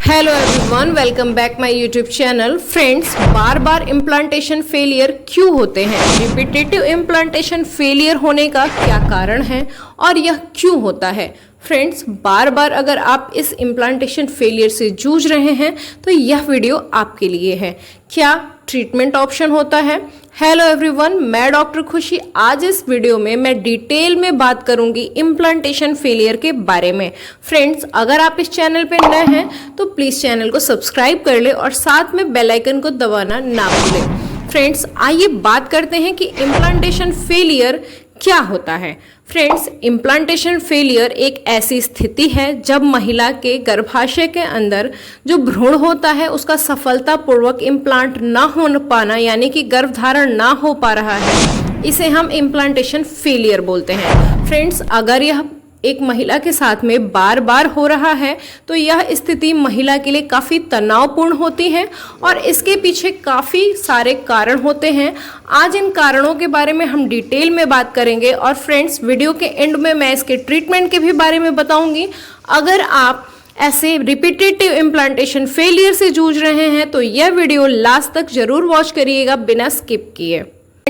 Hello everyone, welcome back my YouTube channel. Friends, bar bar implantation failure क्यों होते हैं? Repetitive implantation failure होने का क्या कारण है और यह क्यों होता है? फ्रेंड्स, बार बार अगर आप इस इम्प्लांटेशन फेलियर से जूझ रहे हैं तो यह वीडियो आपके लिए है। क्या ट्रीटमेंट ऑप्शन होता है? हेलो एवरीवन, मैं डॉक्टर खुशी। आज इस वीडियो में मैं डिटेल में बात करूंगी इम्प्लांटेशन फेलियर के बारे में। फ्रेंड्स, अगर आप इस चैनल पे नए हैं तो प्लीज़ चैनल को सब्सक्राइब कर ले और साथ में बेल आइकन को दबाना ना भूलें। फ्रेंड्स, आइए बात करते हैं कि इम्प्लांटेशन फेलियर क्या होता है। फ्रेंड्स, इम्प्लांटेशन फेलियर एक ऐसी स्थिति है जब महिला के गर्भाशय के अंदर जो भ्रूण होता है उसका सफलतापूर्वक इम्प्लांट ना हो पाना, यानी कि गर्भधारण ना हो पा रहा है, इसे हम इम्प्लांटेशन फेलियर बोलते हैं। फ्रेंड्स, अगर यह एक महिला के साथ में बार बार हो रहा है तो यह स्थिति महिला के लिए काफ़ी तनावपूर्ण होती है और इसके पीछे काफ़ी सारे कारण होते हैं। आज इन कारणों के बारे में हम डिटेल में बात करेंगे और फ्रेंड्स, वीडियो के एंड में मैं इसके ट्रीटमेंट के भी बारे में बताऊंगी। अगर आप ऐसे रिपीटेटिव इम्प्लांटेशन फेलियर से जूझ रहे हैं तो यह वीडियो लास्ट तक जरूर वॉच करिएगा बिना स्किप किए।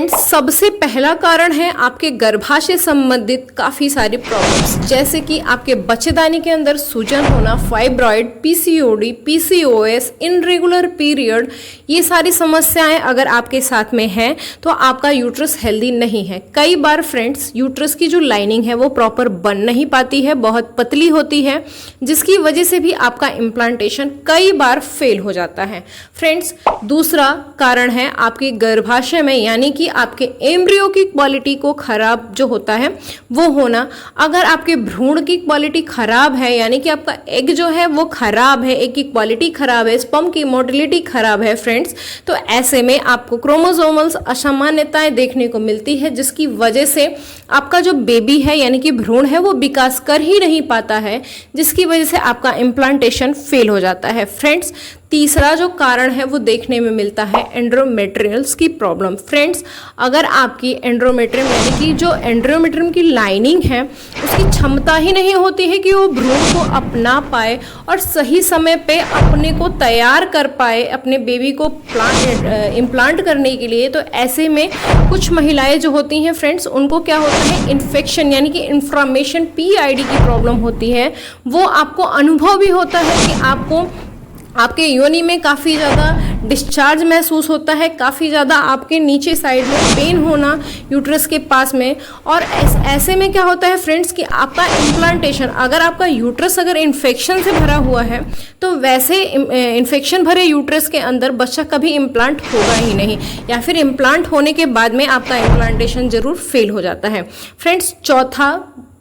सबसे पहला कारण है आपके गर्भाशय संबंधित काफ़ी सारी प्रॉब्लम्स, जैसे कि आपके बच्चेदानी के अंदर सूजन होना, fibroid, PCOD, PCOS, irregular period. ये सारी समस्याएं अगर आपके साथ में हैं तो आपका यूट्रस हेल्दी नहीं है। कई बार फ्रेंड्स, यूट्रस की जो लाइनिंग है वो प्रॉपर बन नहीं पाती है, बहुत पतली होती है, जिसकी वजह से भी आपका इम्प्लांटेशन कई बार फेल हो जाता है। फ्रेंड्स, दूसरा कारण है आपके गर्भाशय में, यानी कि आपके एम्ब्रियो की क्वालिटी को खराब जो होता है वो होना। अगर आपके भ्रूण की क्वालिटी खराब है, यानी कि आपका एग जो है वो खराब है, एग की क्वालिटी खराब है, स्पर्म की मोटिलिटी खराब है फ्रेंड्स, तो ऐसे में आपको क्रोमोसोमल असामान्यताएं देखने को मिलती है, जिसकी वजह से आपका जो बेबी है यानी कि भ्रूण है वो विकास कर ही नहीं पाता है, जिसकी वजह से आपका इम्प्लांटेशन फेल हो जाता है। फ्रेंड्स, तीसरा जो कारण है वो देखने में मिलता है एंड्रोमेट्रियल्स की प्रॉब्लम। फ्रेंड्स, अगर आपकी एंड्रोमेट्रियम यानी कि जो एंड्रोमेट्रियम की लाइनिंग है उसकी क्षमता ही नहीं होती है कि वो भ्रूण को अपना पाए और सही समय पे अपने को तैयार कर पाए अपने बेबी को इम्प्लांट करने के लिए, तो ऐसे में कुछ महिलाएं जो होती हैं फ्रेंड्स, उनको क्या होता है, इन्फेक्शन यानी कि इन्फ्लामेशन, पीआईडी की प्रॉब्लम होती है। वो आपको अनुभव भी होता है कि आपके योनि में काफ़ी ज़्यादा डिस्चार्ज महसूस होता है, काफ़ी ज़्यादा आपके नीचे साइड में पेन होना यूट्रस के पास में। और ऐसे में क्या होता है फ्रेंड्स कि आपका इम्प्लांटेशन, अगर आपका यूट्रस अगर इन्फेक्शन से भरा हुआ है तो वैसे इन्फेक्शन भरे यूट्रस के अंदर बच्चा कभी इम्प्लांट होगा ही नहीं, या फिर इम्प्लांट होने के बाद में आपका इम्प्लांटेशन ज़रूर फेल हो जाता है। फ्रेंड्स, चौथा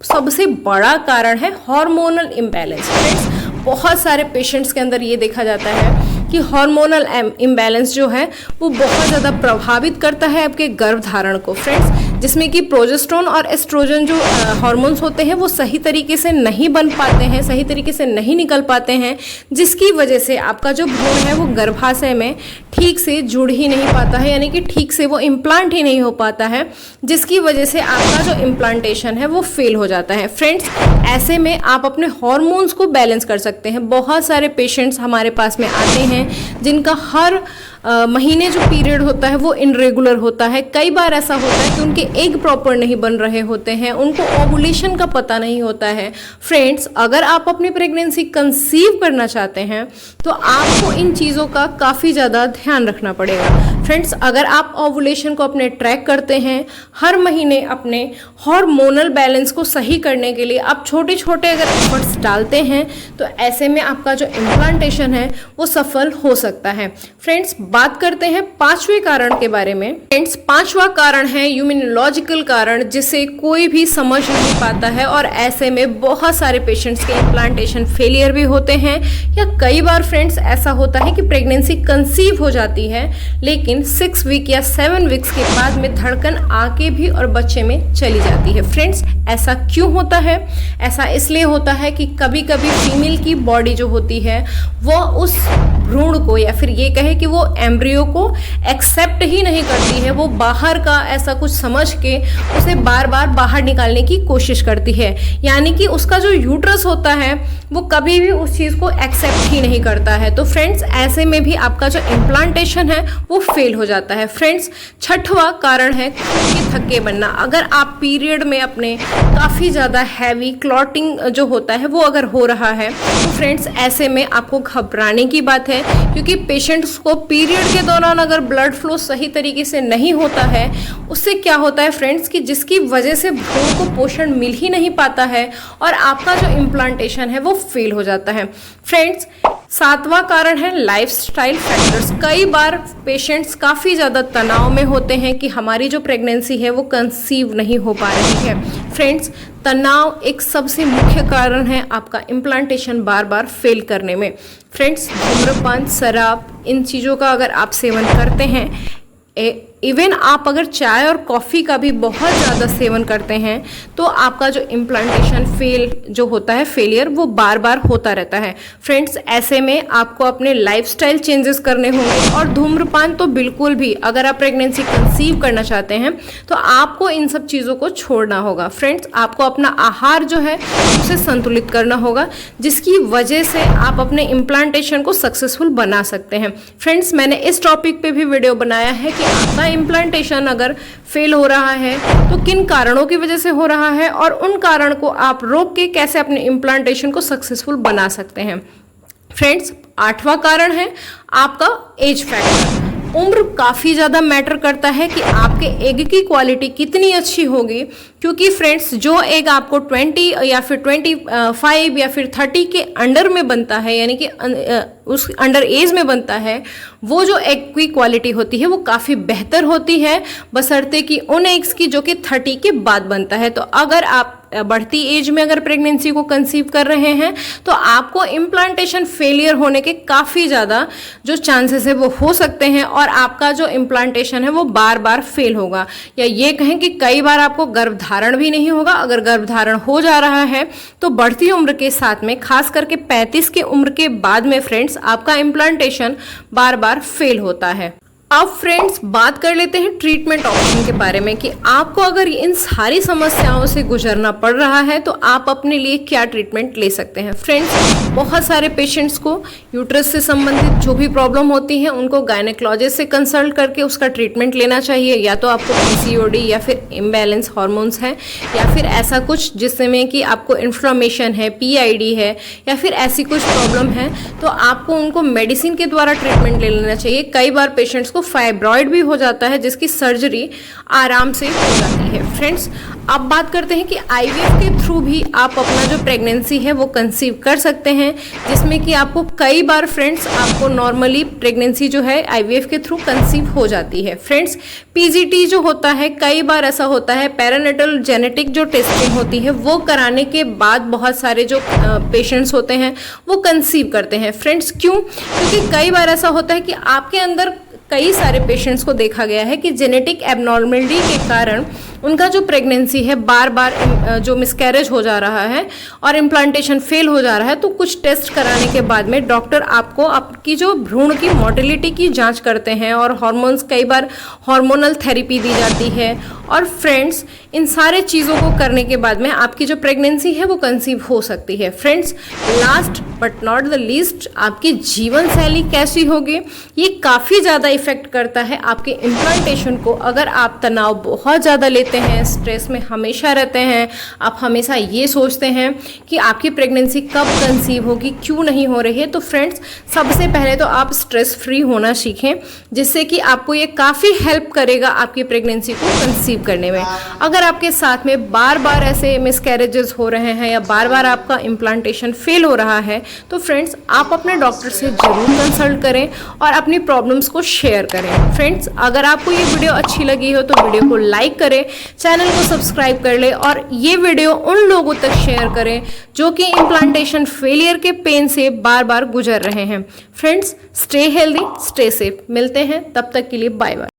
सबसे बड़ा कारण है हार्मोनल इम्बैलेंस। फ्रेंड्स, बहुत सारे पेशेंट्स के अंदर ये देखा जाता है कि हार्मोनल इम्बैलेंस जो है वो बहुत ज़्यादा प्रभावित करता है आपके गर्भधारण को। फ्रेंड्स, जिसमें कि प्रोजेस्टेरोन और एस्ट्रोजन जो हार्मोन्स होते हैं वो सही तरीके से नहीं बन पाते हैं, सही तरीके से नहीं निकल पाते हैं, जिसकी वजह से आपका जो भ्रूण है वो गर्भाशय में ठीक से जुड़ ही नहीं पाता है, यानी कि ठीक से वो इम्प्लांट ही नहीं हो पाता है, जिसकी वजह से आपका जो इम्प्लांटेशन है वो फेल हो जाता है। फ्रेंड्स, ऐसे में आप अपने हार्मोन्स को बैलेंस कर सकते हैं। बहुत सारे पेशेंट्स हमारे पास में आते हैं जिनका हर महीने जो पीरियड होता है वो इनरेगुलर होता है। कई बार ऐसा होता है कि उनके एग प्रॉपर नहीं बन रहे होते हैं, उनको ओवुलेशन का पता नहीं होता है। फ्रेंड्स, अगर आप अपनी प्रेगनेंसी कंसीव करना चाहते हैं तो आपको इन चीज़ों का काफ़ी ज़्यादा ध्यान रखना पड़ेगा। फ्रेंड्स, अगर आप ओवुलेशन को अपने ट्रैक करते हैं, हर महीने अपने हार्मोनल बैलेंस को सही करने के लिए आप छोटे छोटे अगर एफर्ट्स डालते हैं तो ऐसे में आपका जो इम्प्लांटेशन है वो सफल हो सकता है। फ्रेंड्स, बात करते हैं पांचवें कारण के बारे में। फ्रेंड्स, पांचवा कारण है इम्यूनोलॉजिकल कारण, जिसे कोई भी समझ नहीं पाता है और ऐसे में बहुत सारे पेशेंट्स के इम्प्लांटेशन फेलियर भी होते हैं। या कई बार फ्रेंड्स ऐसा होता है कि प्रेगनेंसी कंसीव हो जाती है लेकिन 6 वीक या 7 वीक्स के बाद में धड़कन आके भी और बच्चे में चली जाती है। फ्रेंड्स, ऐसा क्यों होता है? ऐसा इसलिए होता है कि कभी कभी फीमेल की बॉडी जो होती है वो उस भ्रूण को, या फिर ये कहे कि वो एम्ब्रियो को एक्सेप्ट ही नहीं करती है, वो बाहर का ऐसा कुछ समझ के उसे बार बार बाहर निकालने की कोशिश करती है। यानी कि उसका जो यूट्रस होता है वो कभी भी उस चीज़ को एक्सेप्ट ही नहीं करता है। तो फ्रेंड्स ऐसे में भी आपका जो इम्प्लांटेशन है वो फेल हो जाता है। फ्रेंड्स छठवां कारण है खून के थक्के बनना। अगर आप पीरियड में अपने काफ़ी ज़्यादा हैवी क्लॉटिंग जो होता है वो अगर हो रहा है तो फ्रेंड्स ऐसे में आपको घबराने की बात है, क्योंकि पेशेंट्स को पीरियड के दौरान अगर ब्लड फ्लो सही तरीके से नहीं होता है, उससे क्या होता है फ्रेंड्स कि जिसकी वजह से भ्रूण को पोषण मिल ही नहीं पाता है और आपका जो इम्प्लांटेशन है वो फेल हो जाता है। फ्रेंड्स सातवां कारण है लाइफस्टाइल फैक्टर्स। कई बार पेशेंट्स काफ़ी ज़्यादा तनाव में होते हैं कि हमारी जो प्रेगनेंसी है वो कंसीव नहीं हो पा रही है। फ्रेंड्स तनाव एक सबसे मुख्य कारण है आपका इम्प्लांटेशन बार बार फेल करने में। फ्रेंड्स धूम्रपान, शराब, इन चीज़ों का अगर आप सेवन करते हैं, इवन आप अगर चाय और कॉफ़ी का भी बहुत ज़्यादा सेवन करते हैं तो आपका जो इम्प्लांटेशन जो होता है फेलियर वो बार बार होता रहता है। फ्रेंड्स ऐसे में आपको अपने लाइफस्टाइल चेंजेस करने होंगे और धूम्रपान तो बिल्कुल भी, अगर आप प्रेगनेंसी कंसीव करना चाहते हैं तो आपको इन सब चीज़ों को छोड़ना होगा। फ्रेंड्स आपको अपना आहार जो है उसे संतुलित करना होगा, जिसकी वजह से आप अपने इम्प्लांटेशन को सक्सेसफुल बना सकते हैं। फ्रेंड्स मैंने इस टॉपिक पे भी वीडियो बनाया है कि आपका इम्प्लांटेशन अगर फेल हो रहा है तो किन कारणों की वजह से हो रहा है और उन कारण को आप रोक के कैसे अपने इम्प्लांटेशन को सक्सेसफुल बना सकते हैं। फ्रेंड्स आठवां कारण है आपका एज फैक्टर। उम्र काफ़ी ज़्यादा मैटर करता है कि आपके एग की क्वालिटी कितनी अच्छी होगी, क्योंकि फ्रेंड्स जो एग आपको 20 या फिर 25 या फिर 30 के अंडर में बनता है, यानी कि उस अंडर एज में बनता है, वो जो एग की क्वालिटी होती है वो काफ़ी बेहतर होती है बशर्ते कि उन एग्स की जो कि 30 के बाद बनता है। तो अगर आप बढ़ती एज में अगर प्रेगनेंसी को कंसीव कर रहे हैं तो आपको इम्प्लांटेशन फेलियर होने के काफ़ी ज़्यादा जो चांसेस है वो हो सकते हैं और आपका जो इम्प्लांटेशन है वो बार बार फेल होगा, या ये कहें कि कई बार आपको गर्भधारण भी नहीं होगा। अगर गर्भधारण हो जा रहा है तो बढ़ती उम्र के साथ में, खास करके 35 की उम्र के बाद में फ्रेंड्स आपका इम्प्लांटेशन बार बार फेल होता है। अब फ्रेंड्स बात कर लेते हैं ट्रीटमेंट ऑप्शन के बारे में कि आपको अगर इन सारी समस्याओं से गुजरना पड़ रहा है तो आप अपने लिए क्या ट्रीटमेंट ले सकते हैं। फ्रेंड्स बहुत सारे पेशेंट्स को यूट्रस से संबंधित जो भी प्रॉब्लम होती है उनको गायनेकोलॉजिस्ट से कंसल्ट करके उसका ट्रीटमेंट लेना चाहिए। या तो आपको पीसीओडी या फिर इम्बैलेंस हार्मोन्स है या फिर ऐसा कुछ जिसमें कि आपको इन्फ्लेमेशन है, पीआईडी है या फिर ऐसी कुछ प्रॉब्लम है, तो आपको उनको मेडिसिन के द्वारा ट्रीटमेंट ले लेना चाहिए। कई बार पेशेंट्स फाइब्रॉइड भी हो जाता है जिसकी सर्जरी आराम से हो जाती है। फ्रेंड्स अब बात करते हैं कि आईवीएफ के थ्रू भी आप अपना जो प्रेगनेंसी है वो कंसीव कर सकते हैं, जिसमें कि आपको कई बार फ्रेंड्स आपको नॉर्मली प्रेगनेंसी जो है आईवीएफ के थ्रू कंसीव हो जाती है। फ्रेंड्स पीजीटी जो होता है, कई बार ऐसा होता है पेरिनेटल जेनेटिक जो टेस्टिंग होती है वो कराने के बाद बहुत सारे जो पेशेंट्स होते हैं वो कंसीव करते हैं। फ्रेंड्स क्यों? क्योंकि कई बार ऐसा होता है कि आपके अंदर कई सारे पेशेंट्स को देखा गया है कि जेनेटिक एबनॉर्मलिटी के कारण उनका जो प्रेगनेंसी है बार बार जो मिसकैरेज हो जा रहा है और इम्प्लांटेशन फेल हो जा रहा है। तो कुछ टेस्ट कराने के बाद में डॉक्टर आपको आपकी जो भ्रूण की मोटिलिटी की जांच करते हैं और हार्मोन्स, कई बार हार्मोनल थेरेपी दी जाती है। और फ्रेंड्स इन सारे चीज़ों को करने के बाद में आपकी जो प्रेगनेंसी है वो कंसीव हो सकती है। Friends last but not the least, आपकी जीवन शैली कैसी होगी ये काफ़ी ज़्यादा इफेक्ट करता है आपके इम्प्लांटेशन को। अगर आप तनाव बहुत ज़्यादा लेते हैं, स्ट्रेस में हमेशा रहते हैं, आप हमेशा ये सोचते हैं कि आपकी प्रेगनेंसी कब कंसीव होगी, क्यों नहीं हो रही है, तो फ्रेंड्स सबसे पहले तो आप स्ट्रेस फ्री होना सीखें, जिससे कि आपको ये काफ़ी हेल्प करेगा आपकी प्रेगनेंसी को कंसीव करने में। अगर आपके साथ में बार बार ऐसे मिसकैरेजेस हो रहे हैं या बार बार आपका इम्प्लांटेशन फेल हो रहा है तो फ्रेंड्स आप अपने डॉक्टर से ज़रूर कंसल्ट करें और अपनी प्रॉब्लम्स को शेयर करें। फ्रेंड्स अगर आपको ये वीडियो अच्छी लगी हो तो वीडियो को लाइक करें, चैनल को सब्सक्राइब कर ले और ये वीडियो उन लोगों तक शेयर करें जो कि इम्प्लांटेशन फेलियर के पेन से बार बार गुजर रहे हैं। Friends stay healthy, stay safe. मिलते हैं, तब तक के लिए बाय बाय।